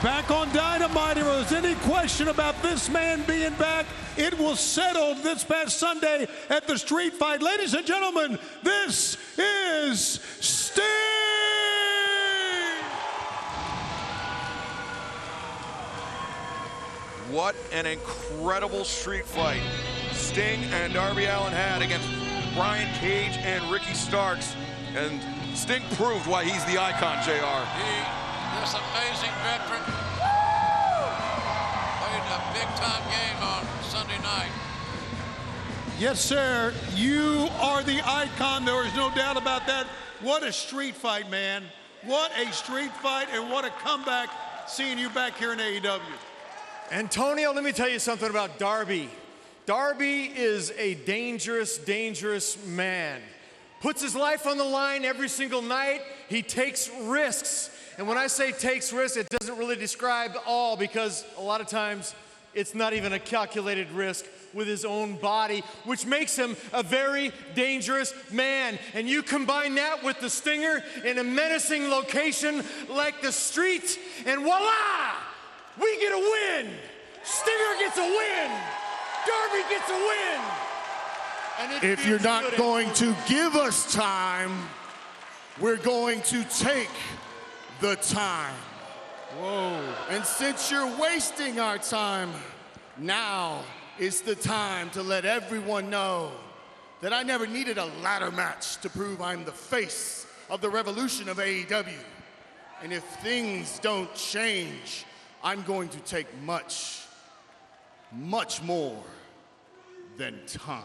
Back on Dynamite, if there was any question about this man being back, it was settled this past Sunday at the street fight. Ladies and gentlemen, this is Sting! What an incredible street fight Sting and Darby Allin had against Brian Cage and Ricky Starks. And Sting proved why he's the icon, JR. This amazing veteran played a big-time game on Sunday night. Yes, sir. You are the icon. There is no doubt about that. What a street fight, man. What a street fight, and what a comeback seeing you back here in AEW. Antonio, let me tell you something about Darby. Darby is a dangerous, dangerous man. Puts his life on the line every single night. He takes risks. And when I say takes risks, it doesn't really describe all, because a lot of times it's not even a calculated risk with his own body, which makes him a very dangerous man. And you combine that with the Stinger in a menacing location like the street, and voila! We get a win! Stinger gets a win! Darby gets a win! And if you're not going to give us time, we're going to take the time. Whoa. And since you're wasting our time, now is the time to let everyone know that I never needed a ladder match to prove I'm the face of the revolution of AEW. And if things don't change, I'm going to take much, much more than time.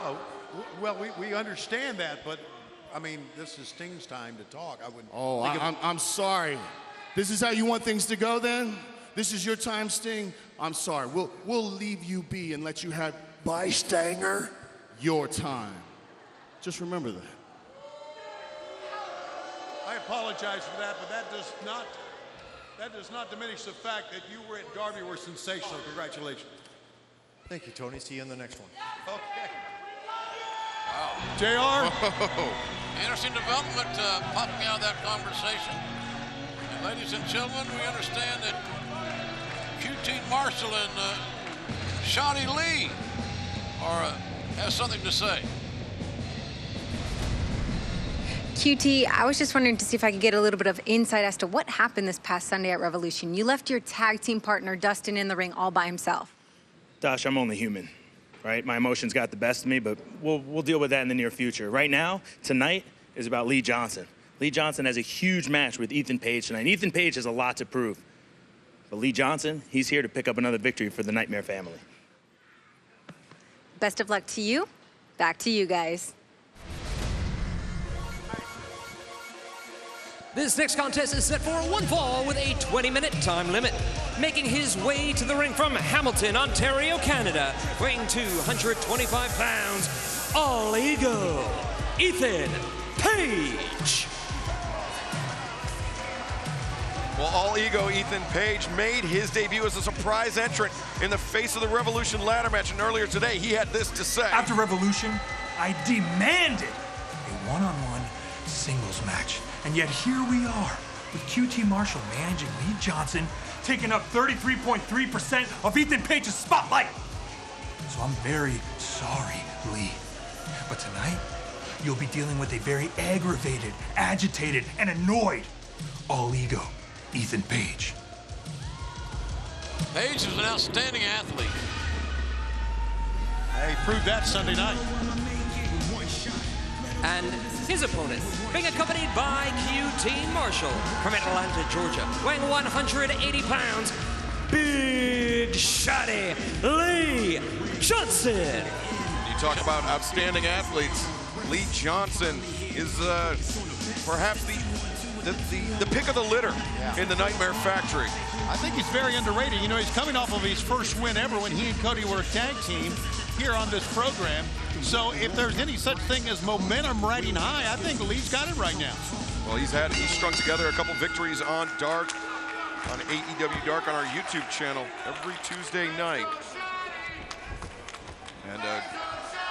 Oh, well, we understand that, but I mean, this is Sting's time to talk. I wouldn't. Oh, I'm sorry. This is how you want things to go then? This is your time, Sting? I'm sorry. We'll leave you be and let you have, by Stanger, your time. Just remember that. I apologize for that, but that does not diminish the fact that you were at Darby were sensational. Congratulations. Thank you, Tony. See you in the next one. Okay. Wow. JR? Interesting development popping out of that conversation. And ladies and gentlemen, we understand that QT Marshall and Shotty Lee has something to say. QT, I was just wondering to see if I could get a little bit of insight as to what happened this past Sunday at Revolution. You left your tag team partner, Dustin, in the ring all by himself. Dash, I'm only human, right? My emotions got the best of me, but we'll deal with that in the near future. Right now, tonight, is about Lee Johnson. Lee Johnson has a huge match with Ethan Page tonight. Ethan Page has a lot to prove. But Lee Johnson, he's here to pick up another victory for the Nightmare family. Best of luck to you. Back to you guys. This next contest is set for one fall with a 20-minute time limit. Making his way to the ring from Hamilton, Ontario, Canada, weighing 225 pounds, All Ego, Ethan Page. Well, All Ego Ethan Page made his debut as a surprise entrant in the Face of the Revolution ladder match, and earlier today he had this to say. After Revolution, I demanded a one-on-one singles match. And yet here we are, with QT Marshall managing Lee Johnson, taking up 33.3% of Ethan Page's spotlight. So I'm very sorry, Lee. But tonight, you'll be dealing with a very aggravated, agitated, and annoyed All Ego Ethan Page. Page is an outstanding athlete. He proved that Sunday night. And his opponent, being accompanied by QT Marshall from Atlanta, Georgia, weighing 180 pounds, Big Shotty Lee Johnson. You talk about outstanding athletes. Lee Johnson is perhaps the pick of the litter in the Nightmare Factory. I think he's very underrated. You know, he's coming off of his first win ever when he and Cody were a tag team here on this program. So if there's any such thing as momentum riding high, I think Lee's got it right now. Well, he's strung together a couple victories on Dark, on AEW Dark on our YouTube channel every Tuesday night. And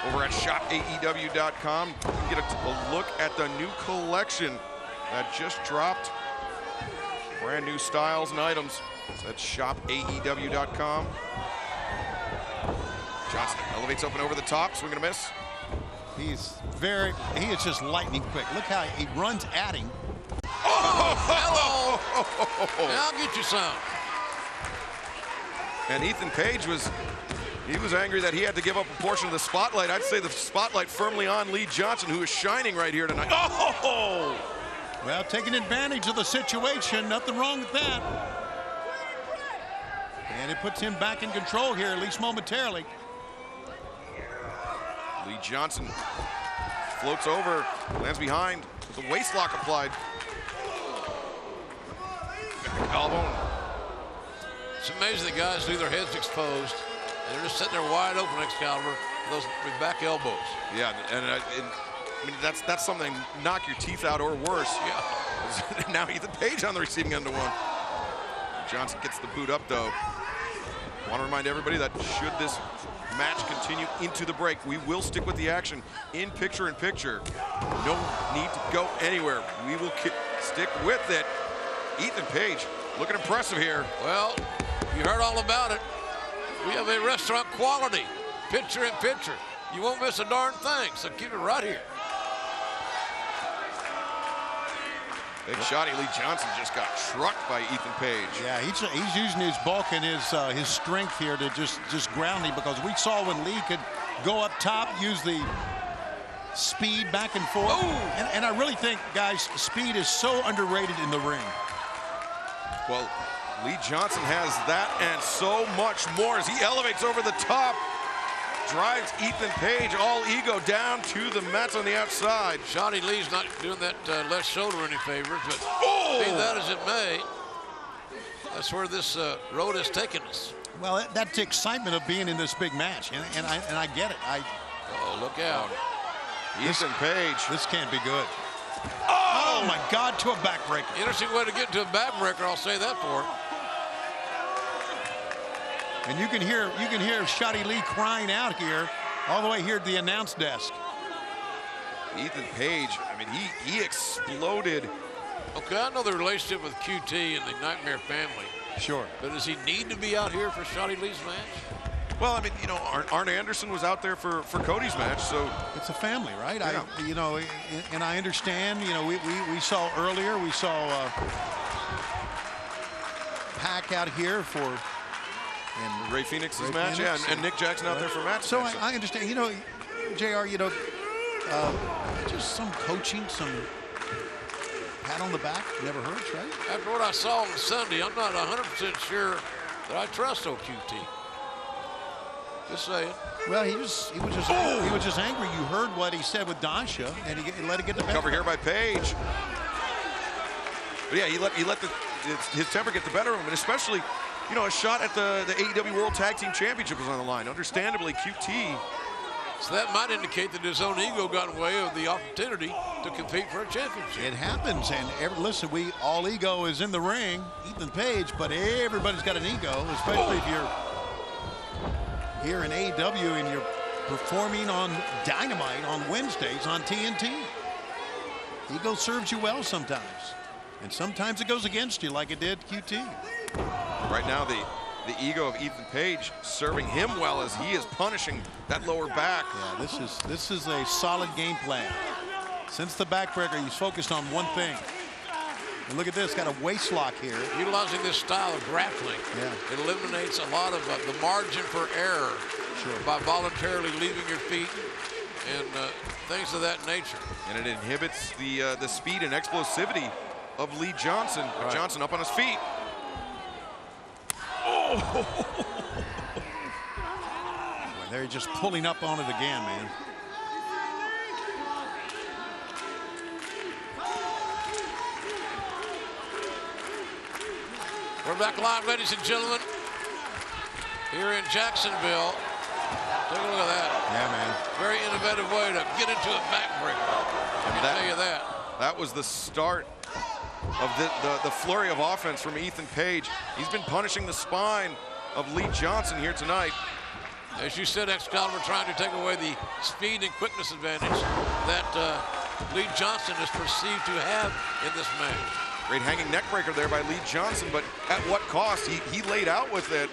over at shopaew.com, you can get a look at the new collection that just dropped. Brand new styles and items. So that's shopaew.com. Johnson elevates up and over the top, swing and a miss. He is just lightning quick. Look how he runs at him. Oh, hello. I'll get you some. And Ethan Page was angry that he had to give up a portion of the spotlight. I'd say the spotlight firmly on Lee Johnson, who is shining right here tonight. Oh! Well, taking advantage of the situation. Nothing wrong with that. And it puts him back in control here, at least momentarily. Lee Johnson floats over, lands behind with a waist lock applied. Back elbow. It's amazing the guys leave their heads exposed. And they're just sitting there wide open, Excalibur, with those back elbows. Yeah, and I mean, that's something, knock your teeth out or worse. Yeah. Now Ethan Page on the receiving end of one. Johnson gets the boot up, though. Want to remind everybody that should this match continue into the break, we will stick with the action in picture-in-picture. No need to go anywhere. We will stick with it. Ethan Page looking impressive here. Well, you heard all about it. We have a restaurant quality, picture-in-picture. You won't miss a darn thing, so keep it right here. Big shotty Lee Johnson just got trucked by Ethan Page. Yeah, he's using his bulk and his strength here to just ground him, because we saw when Lee could go up top, use the speed back and forth. And I really think, guys, speed is so underrated in the ring. Well, Lee Johnson has that and so much more as he elevates over the top, drives Ethan Page all ego down to the mats on the outside. Shotty Lee's not doing that left shoulder any favors, but be that as it may, that's where this road has taken us. Well, that's the excitement of being in this big match, and I get it. Oh, look out. Ethan Page. This can't be good. Oh my God, to a backbreaker. Interesting way to get to a backbreaker, I'll say that for him. And you can hear Shotty Lee crying out here, all the way here at the announce desk. Ethan Page, I mean, he exploded. Okay, I know the relationship with QT and the Nightmare family. Sure. But does he need to be out here for Shotty Lee's match? Well, I mean, you know, Arn Anderson was out there for Cody's match, so it's a family, right? Yeah. And I understand. You know, we saw earlier, we saw Pac out here for. And Ray Phoenix's match, yeah, and Nick Jackson out there for match. So I understand, you know, JR, you know, just some coaching, some pat on the back never hurts, right? After what I saw on Sunday, I'm not 100% sure that I trust OQT. Just saying. Well, he was just angry. You heard what he said with Dasha, and he let it get the better. Cover here by Page. But yeah, he let his temper get the better of him, and especially, you know, a shot at the AEW World Tag Team Championship was on the line. Understandably, QT. So that might indicate that his own ego got in the way of the opportunity to compete for a championship. It happens, and listen, all ego is in the ring, Ethan Page, but everybody's got an ego, especially if you're here in AEW and you're performing on Dynamite on Wednesdays on TNT. Ego serves you well sometimes, and sometimes it goes against you like it did QT. Right now, the ego of Ethan Page serving him well as he is punishing that lower back. Yeah, this is a solid game plan. Since the backbreaker, he's focused on one thing. And look at this, got a waist lock here. Utilizing this style of grappling, it eliminates a lot of the margin for error by voluntarily leaving your feet and things of that nature. And it inhibits the speed and explosivity of Lee Johnson. Right. Johnson up on his feet. Well, they're just pulling up on it again, man. We're back live, ladies and gentlemen, here in Jacksonville. Take a look at that. Yeah, man. Very innovative way to get into a backbreaker. I can tell you that. That was the start of the flurry of offense from Ethan Page. He's been punishing the spine of Lee Johnson here tonight. As you said, Excalibur trying to take away the speed and quickness advantage that Lee Johnson is perceived to have in this match. Great hanging neck breaker there by Lee Johnson, but at what cost? He laid out with it.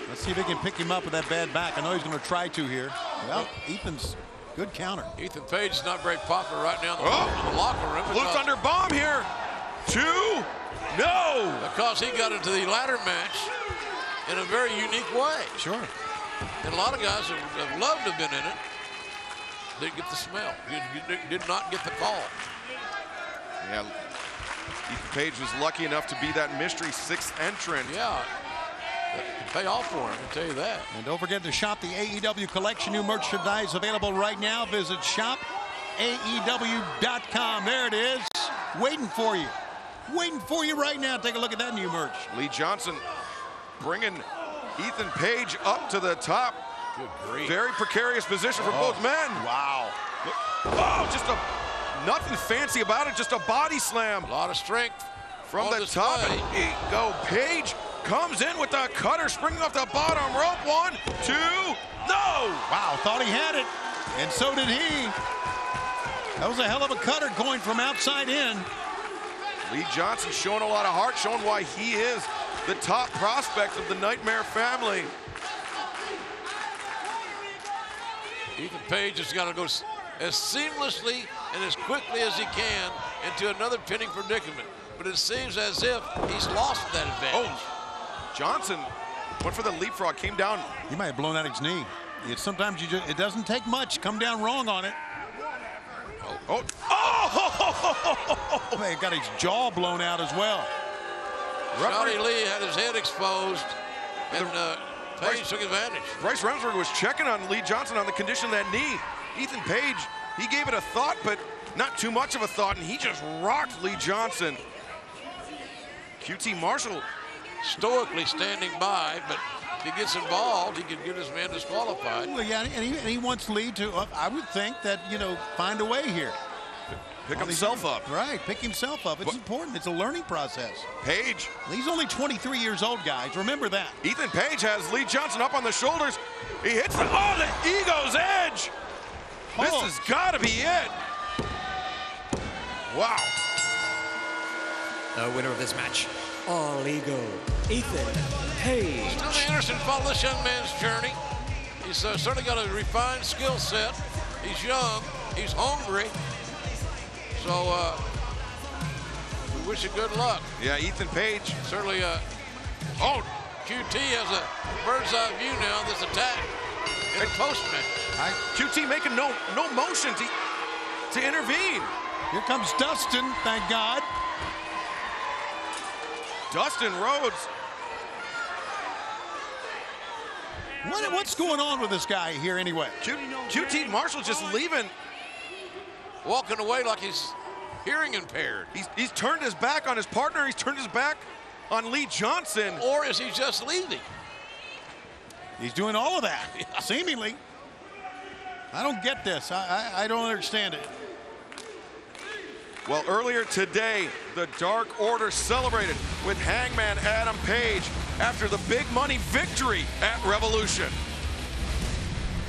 Let's see if he can pick him up with that bad back. I know he's going to try to here. Well, Ethan's good counter. Ethan Page is not very popular right now in the locker room. Blue Thunder bomb here. 2. No. Because he got into the ladder match in a very unique way. Sure. And a lot of guys have loved to have been in it. Didn't get the smell. Did not get the call. Yeah. Ethan Page was lucky enough to be that mystery 6th entrant. Yeah. That can pay off for him, I can tell you that. And don't forget to shop the AEW collection. New merchandise available right now. Visit shopaew.com. There it is. Waiting for you. Waiting for you right now. Take a look at that new merch. Lee Johnson bringing Ethan Page up to the top. Good grief. Very precarious position for both men. Wow. Oh, just nothing fancy about it. Just a body slam. A lot of strength From the top. Go. Page comes in with the cutter, springing off the bottom rope. 1, 2, no! Wow, thought he had it. And so did he. That was a hell of a cutter going from outside in. Lee Johnson showing a lot of heart, showing why he is the top prospect of the Nightmare family. Ethan Page has got to go as seamlessly and as quickly as he can into another pinning predicament. But it seems as if he's lost that advantage. Oh, Johnson went for the leapfrog, came down. He might have blown out his knee. Sometimes it doesn't take much. Come down wrong on it. Oh! He got his jaw blown out as well. Shotty Lee had his head exposed, and Page took advantage. Bryce Remsburg was checking on Lee Johnson on the condition of that knee. Ethan Page, he gave it a thought, but not too much of a thought, and he just rocked Lee Johnson. QT Marshall stoically standing by, but if he gets involved, he could get his man disqualified. Well, yeah, and he wants Lee to, I would think that, find a way here. Pick himself up. Right, pick himself up. It's important. It's a learning process. Page. He's only 23 years old, guys. Remember that. Ethan Page has Lee Johnson up on the shoulders. He hits the ego's edge. This has got to be it. Wow. The winner of this match, All Ego, Ethan Page. Sterling Anderson followed this young man's journey. He's certainly got a refined skill set. He's young. He's hungry. So we wish you good luck. Yeah, Ethan Page. Certainly, QT has a bird's eye view now of this attack in the post-match. QT making no motion to intervene. Here comes Dustin, thank God. Dustin Rhodes. What's going on with this guy here anyway? QT Marshall just leaving. Walking away like he's hearing impaired. He's turned his back on his partner. He's turned his back on Lee Johnson. Or is he just leaving? He's doing all of that, seemingly. I don't get this. I don't understand it. Well, earlier today, the Dark Order celebrated with Hangman Adam Page after the big money victory at Revolution.